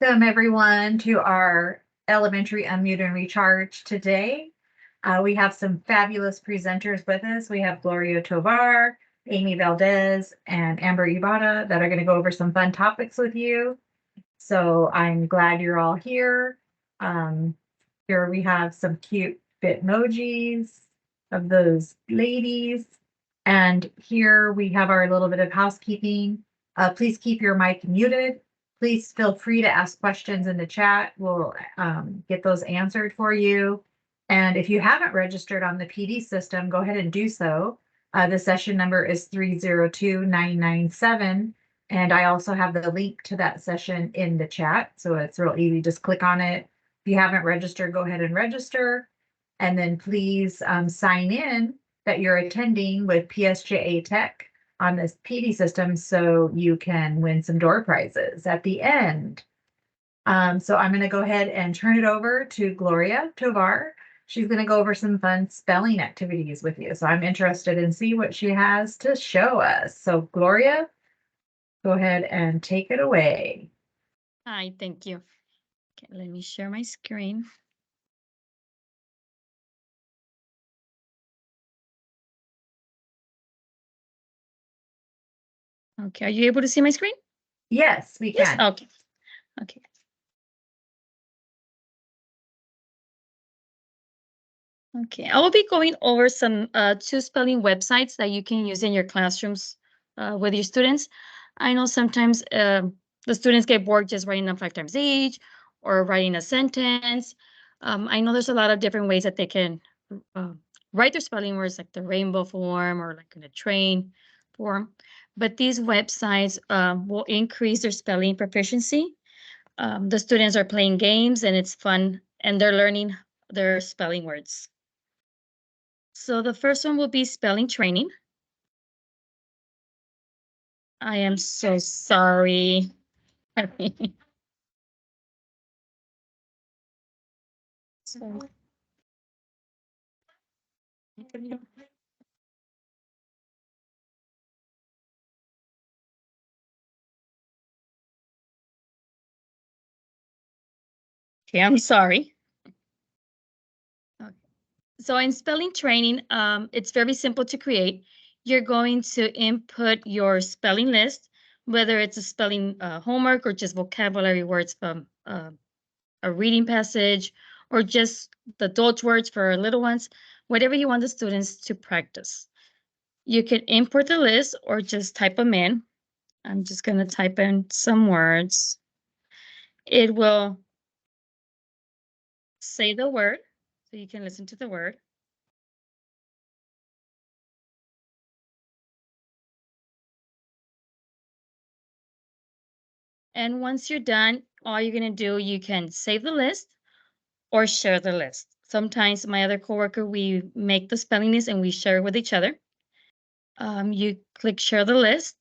Welcome everyone to our elementary unmute and recharge today. We have some fabulous presenters with us. We have Gloria Tovar, Amy Valdez, and Amber Ibarra that are going to go over some fun topics with you. So I'm glad you're all here. Um, Here we have some cute Bitmojis of those ladies. And here we have our little bit of housekeeping. Please keep your mic muted. Please feel free to ask questions in the chat. We'll get those answered for you. And if you haven't registered on the PD system, go ahead and do so. The session number is 302997. And I also have the link to that session in the chat. So it's real easy. Just click on it. If you haven't registered, go ahead and register. And then please sign in that you're attending with PSJA Tech on this PD system so you can win some door prizes at the end. So I'm going to go ahead and turn it over to Gloria Tovar. She's going to go over some fun spelling activities with you. So I'm interested in see what she has to show us. So Gloria, go ahead and take it away. Hi, thank you. Okay, let me share my screen. Okay, are you able to see my screen? Yes, we Yes. can. Okay. Okay. Okay, I will be going over some two spelling websites that you can use in your classrooms with your students. I know sometimes the students get bored just writing them 5 times each or writing a sentence. I know there's a lot of different ways that they can write their spelling words, like the rainbow form or like in a train form. But these websites will increase their spelling proficiency. The students are playing games and it's fun and they're learning their spelling words. So the first one will be spelling training. I am so sorry. So- Okay, I'm sorry. Okay. So in spelling training, it's very simple to create. You're going to input your spelling list, whether it's a spelling homework or just vocabulary words from a reading passage, or just the adult words for little ones, whatever you want the students to practice. You can import the list or just type them in. I'm just going to type in some words. It will say the word, so you can listen to the word. And once you're done, all you're going to do, you can save the list or share the list. Sometimes my other coworker, we make the spelling list and we share it with each other. You click share the list,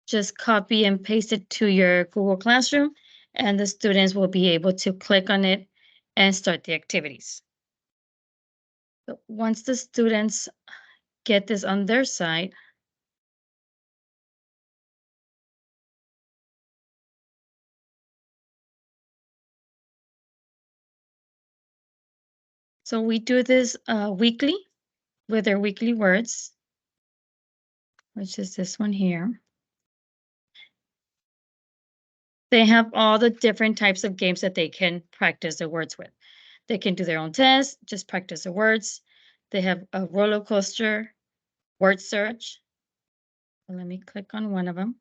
just copy and paste it to your Google Classroom, and the students will be able to click on it and start the activities. So once the students get this on their side, so we do this weekly with their weekly words, which is this one here. They have all the different types of games that they can practice their words with. They can do their own test, just practice the words. They have a roller coaster, word search. Let me click on one of them.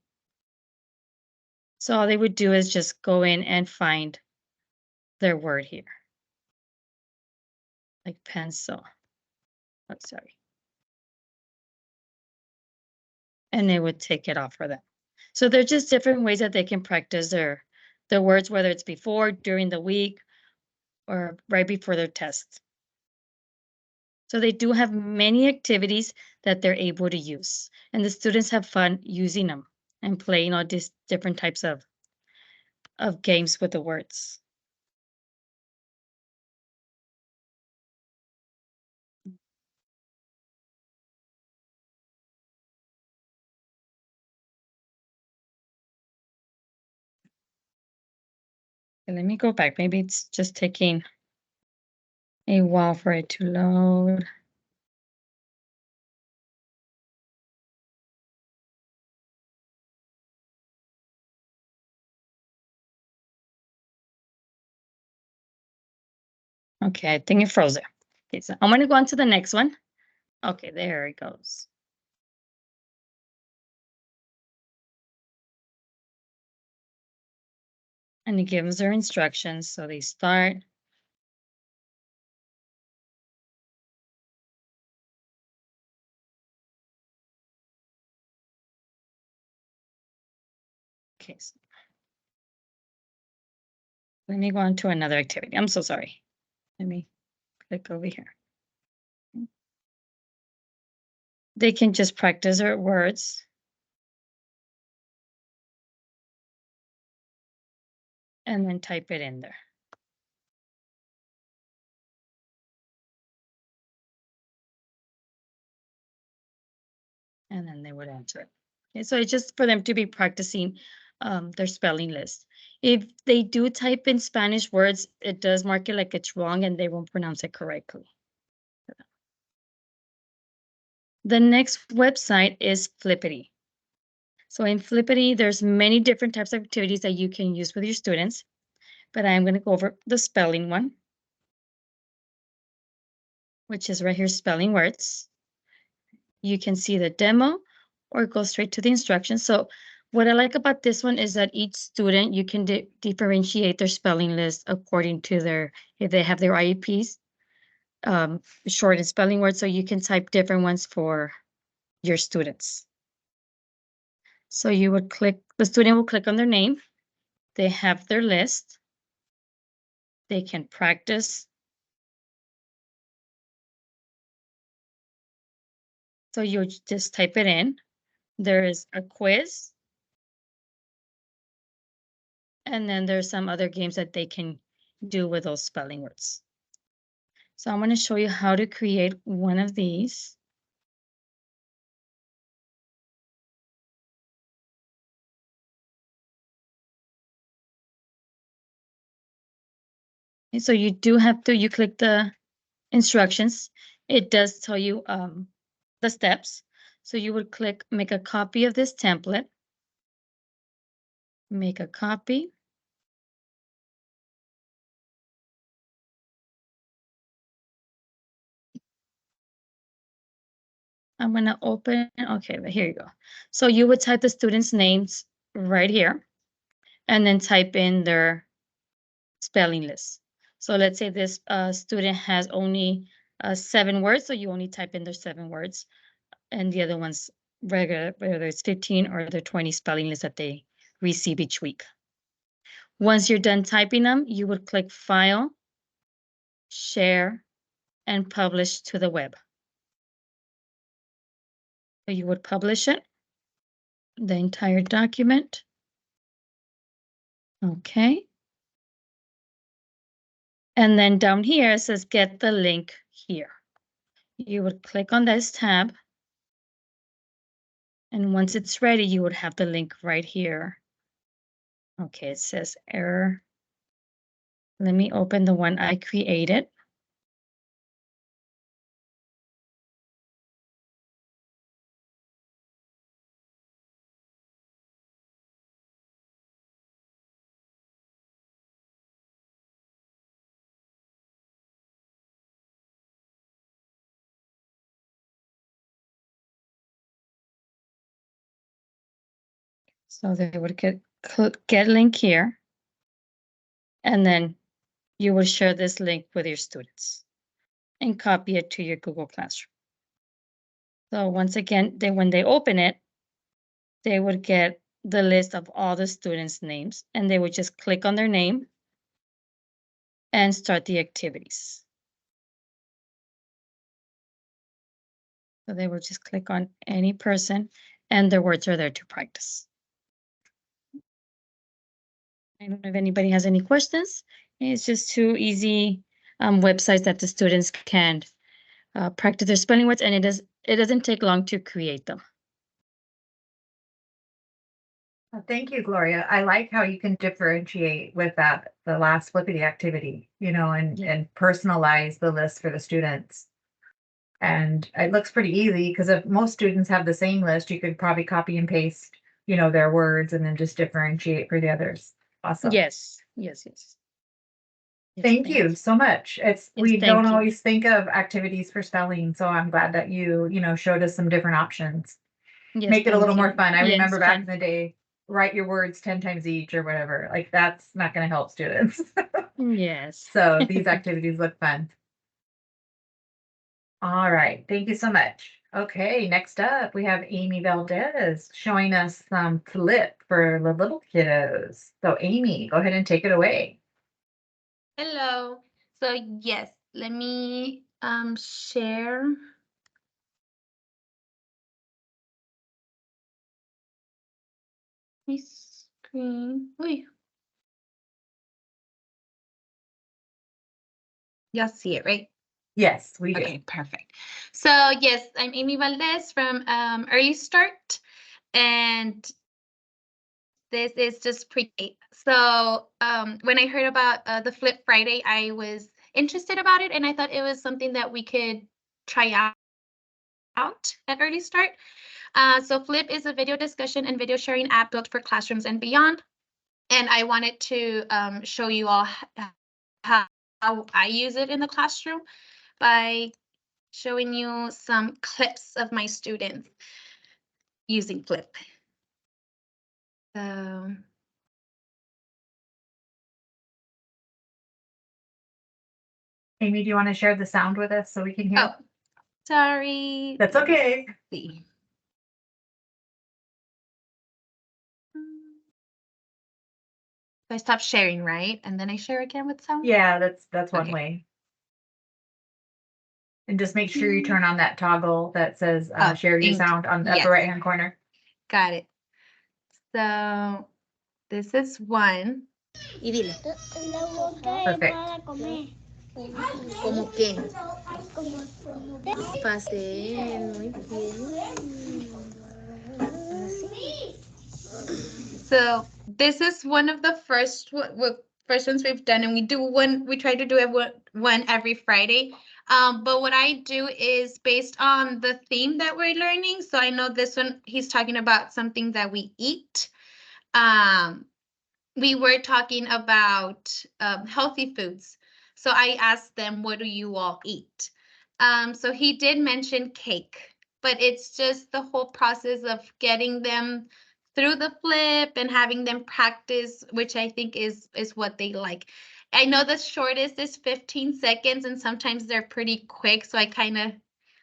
So all they would do is just go in and find their word here, like pencil. Oh, sorry. And they would take it off for them. So they're just different ways that they can practice their words, whether it's before, during the week, or right before their test. So they do have many activities that they're able to use, and the students have fun using them and playing all these different types of games with the words. Okay, let me go back. Maybe it's just taking a while for it to load. Okay, I think it froze there. Okay, so I'm going to go on to the next one. Okay, there it goes. And it gives their instructions. So they start. Okay, so let me go on to another activity. I'm so sorry. Let me click over here. They can just practice their words. And then type it in there. And then they would answer it. Okay, so it's just for them to be practicing their spelling list. If they do type in Spanish words, it does mark it like it's wrong and they won't pronounce it correctly. The next website is Flippity. So in Flippity, there's many different types of activities that you can use with your students, but I'm going to go over the spelling one, which is right here, spelling words. You can see the demo or go straight to the instructions. So what I like about this one is that each student, you can differentiate their spelling list according to their, if they have their IEPs, short and spelling words, so you can type different ones for your students. So you would click, the student will click on their name. They have their list. They can practice. So you just type it in. There is a quiz. And then there's some other games that they can do with those spelling words. So I'm going to show you how to create one of these. And so you do have to, you click the instructions. It does tell you the steps. So you would click, make a copy of this template. Make a copy. I'm going to open, okay, here you go. So you would type the students' names right here and then type in their spelling list. So let's say this student has only 7 words, so you only type in their 7 words, and the other ones regular, whether it's 15 or the 20 spelling lists that they receive each week. Once you're done typing them, you would click File, Share, and Publish to the web. So you would publish it, the entire document. Okay. And then down here, it says Get the link here. You would click on this tab. And once it's ready, you would have the link right here. Okay, it says error. Let me open the one I created. So they would get link here. And then you will share this link with your students and copy it to your Google Classroom. So once again, when they open it, they would get the list of all the students' names, and they would just click on their name and start the activities. So they would just click on any person, and their words are there to practice. I don't know if anybody has any questions. It's just 2 easy websites that the students can practice their spelling words, and it doesn't take long to create them. Thank you, Gloria. I like how you can differentiate with that, the last flippity activity, and personalize the list for the students. And it looks pretty easy because if most students have the same list, you could probably copy and paste, their words and then just differentiate for the others. Awesome. Yes, yes, yes. Yes, Thank you so much. We don't thank you. always think of activities for spelling, so I'm glad that you showed us some different options. Yes, Make it a little thank more you. fun. I Yes, remember back in fun. the day, write your words 10 times each or whatever. Like that's not going to help students. Yes. So these activities look fun. All right. Thank you so much. Okay, next up we have Amy Valdez showing us some flip for the little kiddos. So Amy, go ahead and take it away. Hello. So yes, let me share my screen. Wait. Y'all see it, right? Yes, we do. Okay, perfect. So yes, I'm Amy Valdez from Early Start, and this is just pre. So when I heard about the Flip Friday, I was interested about it, and I thought it was something that we could try out at Early Start. So Flip is a video discussion and video sharing app built for classrooms and beyond. And I wanted to show you all how I use it in the classroom by showing you some clips of my students using Flip. So Amy, do you want to share the sound with us so we can hear? oh, sorry. That's okay. Let's see. So I stop sharing, right? And then I share again with sound? Yeah, that's one Okay. way. And just make sure you turn on that toggle that says share your sound on the upper yes. right-hand corner. Got it. So this is one. Y dile. Perfect. ¿Cómo qué? Pastel, muy bien. So this is one of the first ones we've done, and we do one. We try to do one every Friday. But what I do is based on the theme that we're learning. So I know this one he's talking about something that we eat. We were talking about healthy foods. So I asked them, what do you all eat? So he did mention cake, but it's just the whole process of getting them through the flip and having them practice, which I think is what they like. I know the shortest is 15 seconds, and sometimes they're pretty quick. So I kind of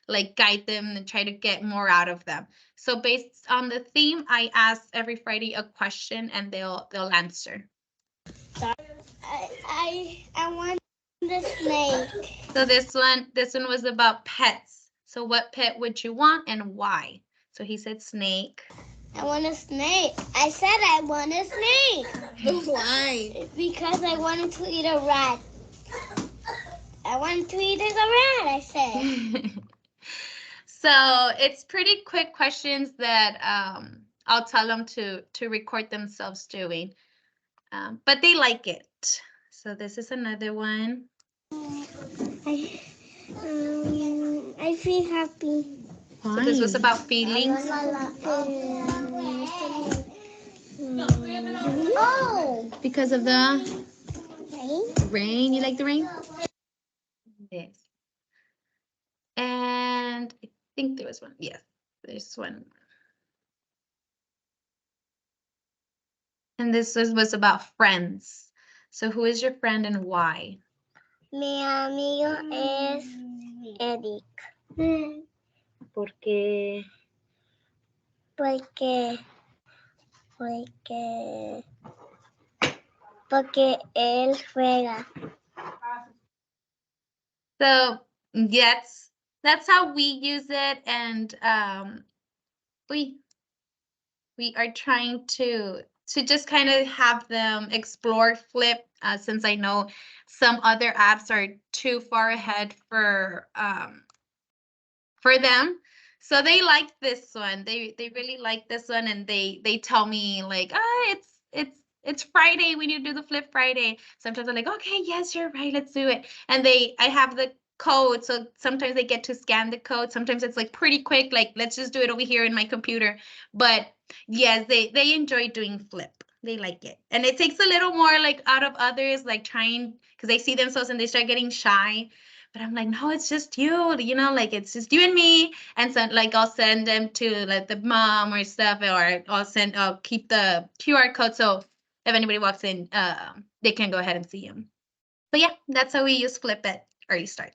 like guide them and try to get more out of them. So based on the theme, I ask every Friday a question and they'll answer. I want the snake. So this one was about pets. So what pet would you want and why? So he said snake. I want a snake. I said I want a snake. Why? Because I wanted to eat a rat. I wanted to eat a rat, I said. So it's pretty quick questions that I'll tell them to record themselves doing. But they like it. So this is another one. I feel happy. Why? So this was about feelings. Oh! Because of the Rain? rain. You like the rain? Yes. And I think there was one. Yes, there's one. And this was about friends. So who is your friend and why? Mi amigo es Eric. ¿Por qué? Porque él juega. So yes, that's how we use it, and we are trying to just kind of have them explore Flip, since I know some other apps are too far ahead for them. So they like this one. They really like this one, and they tell me like, ah, it's Friday. We need to do the Flip Friday. Sometimes I'm like, okay, yes, you're right. Let's do it. And I have the code, so sometimes they get to scan the code. Sometimes it's like pretty quick, like let's just do it over here in my computer. But yes, they enjoy doing Flip. They like it, and it takes a little more like out of others, like trying because they see themselves and they start getting shy. But I'm like, no, it's just you know, like it's just you and me. And so like I'll send them to like the mom or stuff, or I'll keep the QR code so if anybody walks in, they can go ahead and see them. But yeah, that's how we use Flip at Early Start.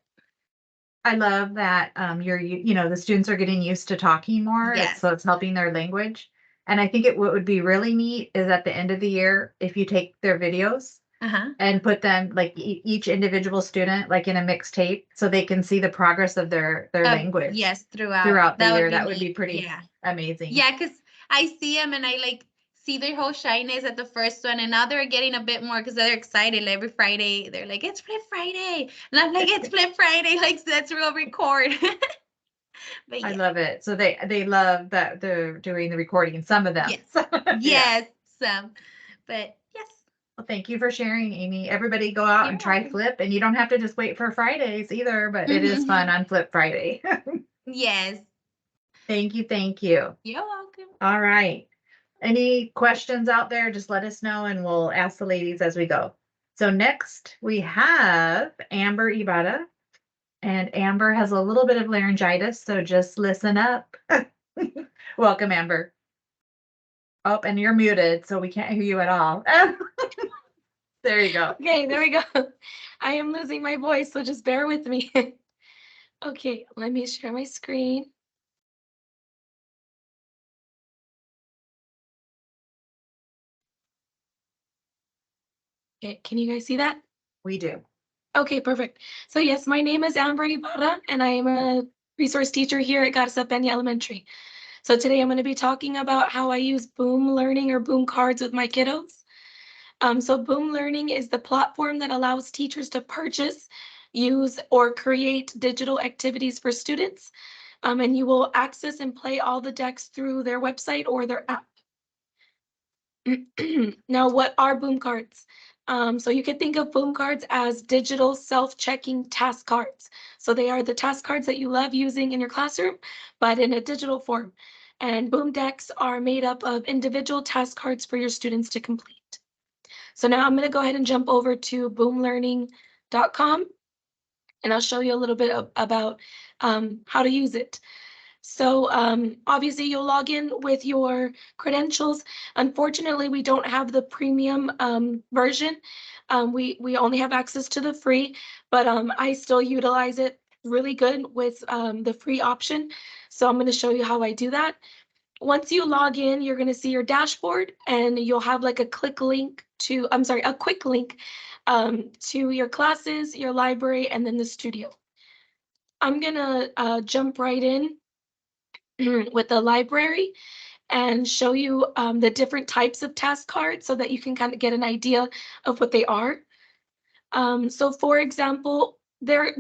I love that the students are getting used to talking more. Yes. So it's helping their language. And I think what would be really neat is at the end of the year, if you take their videos and put them like each individual student like in a mixtape so they can see the progress of their language. Yes, throughout the year. That would neat. be pretty amazing. Yeah, because I see them and I like see their whole shyness at the first one, and now they're getting a bit more because they're excited. Like, every Friday, they're like, "It's Flip Friday," and I'm like, "It's Flip Friday!" Like, let's record. But yeah. I love it. So they love that they're doing the recording. Some of them. Yes. Yes. But yes. Well, thank you for sharing, Amy. Everybody go out and try Flip, and you don't have to just wait for Fridays either, but it is fun on Flip Friday. Yes. Thank you. Thank you. You're welcome. All right. Any questions out there? Just let us know and we'll ask the ladies as we go. So next we have Amber Ibarra. And Amber has a little bit of laryngitis, so just listen up. Welcome, Amber. Oh, and you're muted, so we can't hear you at all. There you go. Okay, there we go. I am losing my voice, so just bear with me. Okay, let me share my screen. Okay, can you guys see that? We do. Okay, perfect. So yes, my name is Amber Ibarra, and I am a resource teacher here at Garza Peña Elementary. So today I'm going to be talking about how I use Boom Learning or Boom Cards with my kiddos. So Boom Learning is the platform that allows teachers to purchase, use, or create digital activities for students. And you will access and play all the decks through their website or their app. Now, what are Boom Cards? So you can think of Boom Cards as digital self-checking task cards. So they are the task cards that you love using in your classroom, but in a digital form. And Boom decks are made up of individual task cards for your students to complete. So now I'm going to go ahead and jump over to boomlearning.com, and I'll show you a little bit about how to use it. So obviously you'll log in with your credentials. Unfortunately, we don't have the premium version. We only have access to the free, but I still utilize it really good with the free option. So I'm going to show you how I do that. Once you log in, you're going to see your dashboard, and you'll have like a quick link to your classes, your library, and then the studio. I'm going to jump right in with the library and show you the different types of task cards so that you can kind of get an idea of what they are. So for example, there's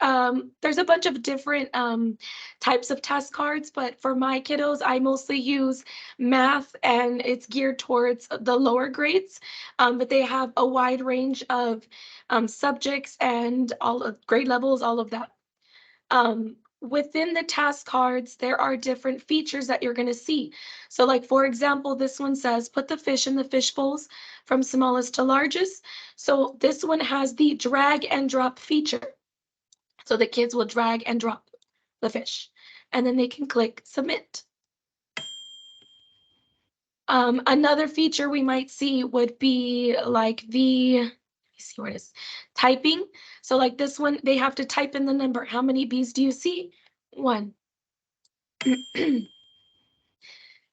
a bunch of different types of task cards, but for my kiddos, I mostly use math, and it's geared towards the lower grades, but they have a wide range of subjects and all of grade levels, all of that. Within the task cards, there are different features that you're going to see. So like, for example, this one says, put the fish in the fish bowls from smallest to largest. So this one has the drag and drop feature. So the kids will drag and drop the fish, and then they can click submit. Another feature we might see would be like let me see where it is, typing. So like this one, they have to type in the number. How many bees do you see? 1.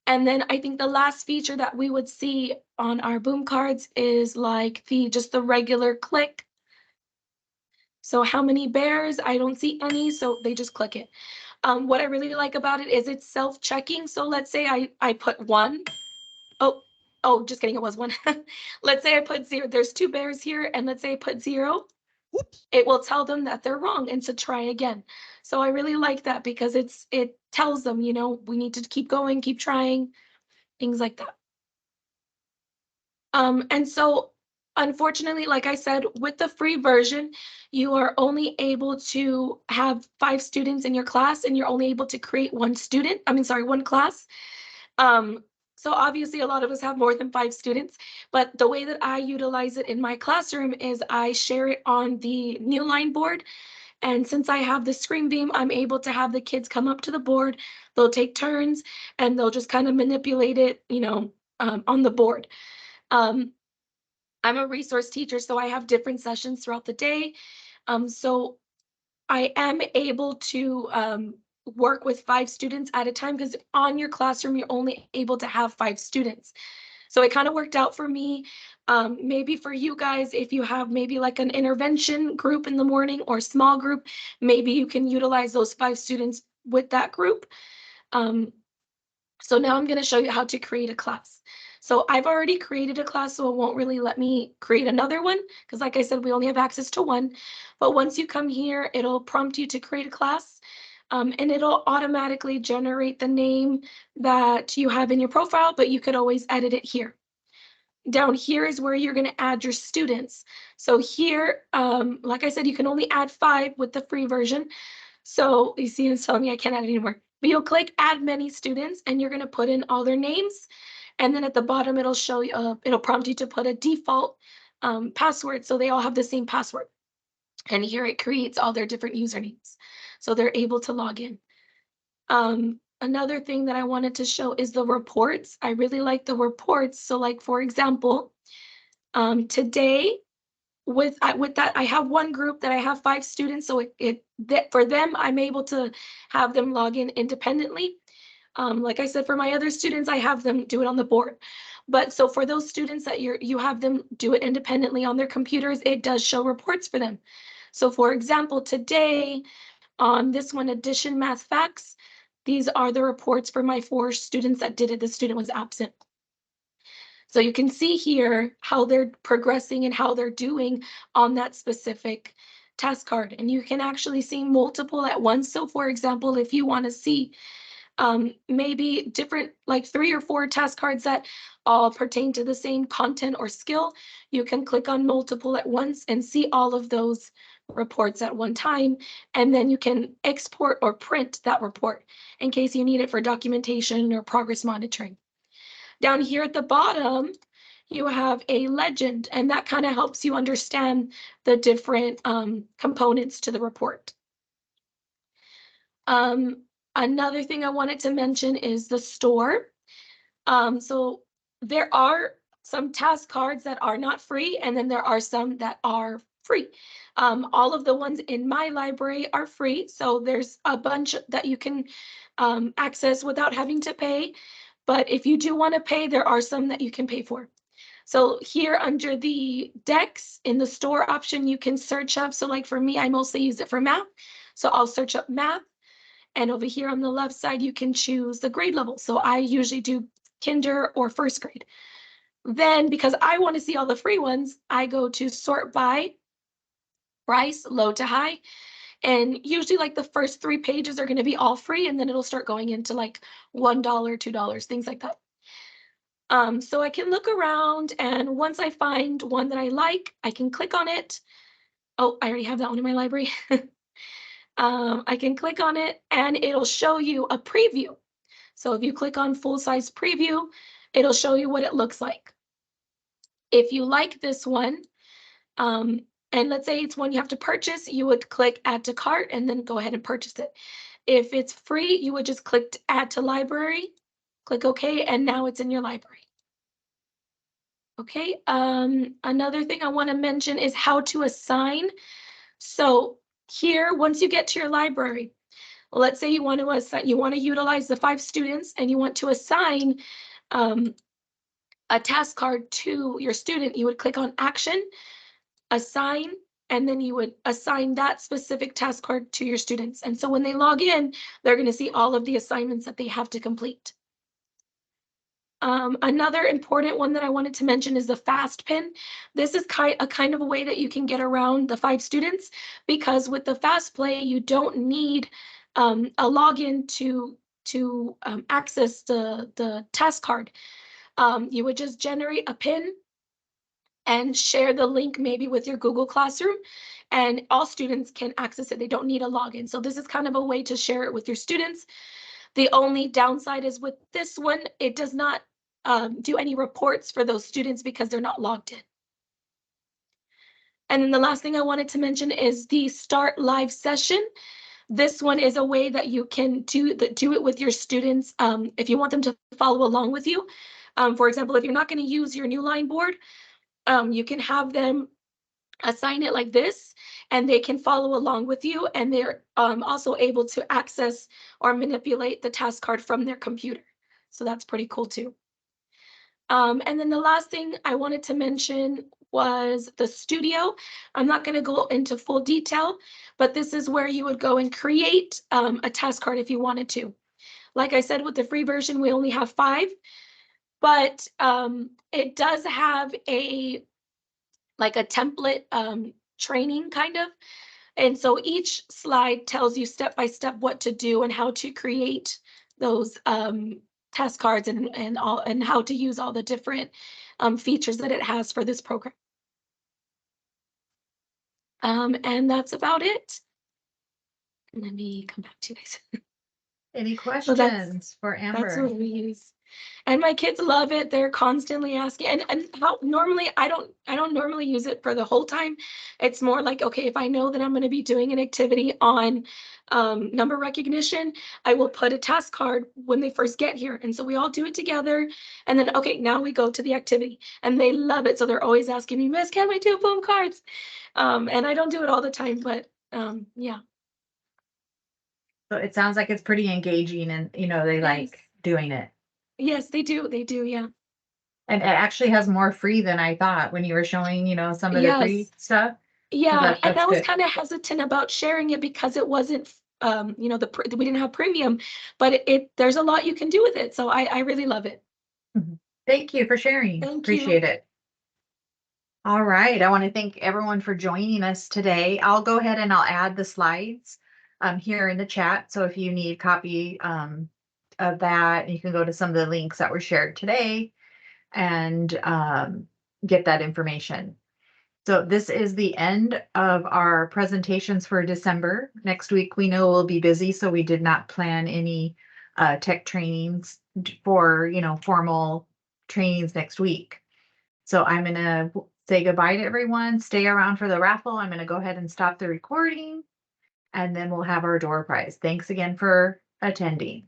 And then I think the last feature that we would see on our Boom cards is like just the regular click. So how many bears? I don't see any, so they just click it. What I really like about it is it's self-checking. So let's say I put 1. Oh, just kidding, it was 1. Let's say I put 0. There's 2 bears here, and let's say I put 0. it will tell them that they're wrong and to try again. So I really like that because it tells them, you know, we need to keep going, keep trying, things like that. And so unfortunately, like I said, with the free version, you are only able to have 5 students in your class and you're only able to create one class. So obviously a lot of us have more than 5 students, but the way that I utilize it in my classroom is I share it on the new line board. And since I have the screen beam, I'm able to have the kids come up to the board, they'll take turns and they'll just kind of manipulate it, you know, on the board. I'm a resource teacher, so I have different sessions throughout the day. So I am able to work with 5 students at a time because on your classroom, you're only able to have 5 students. So it kind of worked out for me. Maybe for you guys, if you have maybe like an intervention group in the morning or small group, maybe you can utilize those 5 students with that group. So now I'm going to show you how to create a class. So I've already created a class, so it won't really let me create another one because like I said, we only have access to one. But once you come here, it'll prompt you to create a class. And it'll automatically generate the name that you have in your profile, but you could always edit it here. Down here is where you're going to add your students. So here, like I said, you can only add 5 with the free version. So you see it's telling me I can't add anymore. But you'll click add many students and you're going to put in all their names. And then at the bottom, it'll show you, it'll prompt you to put a default password. So they all have the same password. And here it creates all their different usernames. So they're able to log in. Another thing that I wanted to show is the reports. I really like the reports. So like, for example, today, with that, I have one group that I have 5 students. So for them, I'm able to have them log in independently. Like I said, for my other students, I have them do it on the board. But so for those students that you have them do it independently on their computers, it does show reports for them. So for example, today on this one, addition, math, facts, these are the reports for my 4 students that did it. The student was absent. So you can see here how they're progressing and how they're doing on that specific task card. And you can actually see multiple at once. So for example, if you want to see maybe different, like 3 or 4 task cards that all pertain to the same content or skill, you can click on multiple at once and see all of those reports at one time. And then you can export or print that report in case you need it for documentation or progress monitoring. Down here at the bottom, you have a legend, and that kind of helps you understand the different components to the report. Another thing I wanted to mention is the store. So there are some task cards that are not free, and then there are some that are free. All of the ones in my library are free, so there's a bunch that you can access without having to pay. But if you do want to pay, there are some that you can pay for. So here under the decks in the store option, you can search up. So like for me, I mostly use it for math. So I'll search up math. And over here on the left side, you can choose the grade level. So I usually do kinder or first grade. Then because I want to see all the free ones, I go to sort by price, low to high. And usually like the first 3 pages are going to be all free. And then it'll start going into like $1, $2, things like that. So I can look around, and once I find one that I like, I can click on it. Oh, I already have that one in my library. I can click on it and it'll show you a preview. So if you click on full size preview, it'll show you what it looks like. If you like this one, and let's say it's one you have to purchase, you would click add to cart and then go ahead and purchase it. If it's free, you would just click add to library, click OK, and now it's in your library. Okay, another thing I want to mention is how to assign. So here, once you get to your library, let's say you want to utilize the 5 students and you want to assign a task card to your student, you would click on action, assign, and then you would assign that specific task card to your students. And so when they log in, they're going to see all of the assignments that they have to complete. Another important one that I wanted to mention is the fast pin. This is kind of a way that you can get around the 5 students, because with the fast play, you don't need a login to access the task card. You would just generate a pin and share the link maybe with your Google Classroom, and all students can access it. They don't need a login. So this is kind of a way to share it with your students. The only downside is with this one, it does not do any reports for those students because they're not logged in. And then the last thing I wanted to mention is the Start Live session. This one is a way that you can do it with your students if you want them to follow along with you. For example, if you're not going to use your new line board, you can have them assign it like this, and they can follow along with you, and they're also able to access or manipulate the task card from their computer. So that's pretty cool too. And then the last thing I wanted to mention was the studio. I'm not going to go into full detail, but this is where you would go and create a task card if you wanted to. Like I said, with the free version, we only have 5, but it does have a template training kind of. And so each slide tells you step by step what to do and how to create those task cards and how to use all the different features that it has for this program. And that's about it. Let me come back to you guys. Any So questions for that's Amber? what we use. And my kids love it. They're constantly asking. And how normally I don't normally use it for the whole time. It's more like, okay, if I know that I'm going to be doing an activity on number recognition, I will put a task card when they first get here. And so we all do it together. And then, okay, now we go to the activity. And they love it. So they're always asking me, Miss, can I do boom cards? And I don't do it all the time, but yeah. So it sounds like it's pretty engaging, and they like doing it. Yes, they do. They do. Yeah. And it actually has more free than I thought when you were showing, some of the free Yes. stuff. Yeah, and that's I was good. kind of hesitant about sharing it because it wasn't, we didn't have premium, but there's a lot you can do with it. So I really love it. Thank you for sharing. Thank you. Appreciate it. All right. I want to thank everyone for joining us today. I'll go ahead and I'll add the slides here in the chat. So if you need a copy of that, you can go to some of the links that were shared today and get that information. So this is the end of our presentations for December. Next week, we know we'll be busy, so we did not plan any tech trainings for, formal trainings next week. So I'm going to say goodbye to everyone. Stay around for the raffle. I'm going to go ahead and stop the recording, and then we'll have our door prize. Thanks again for attending.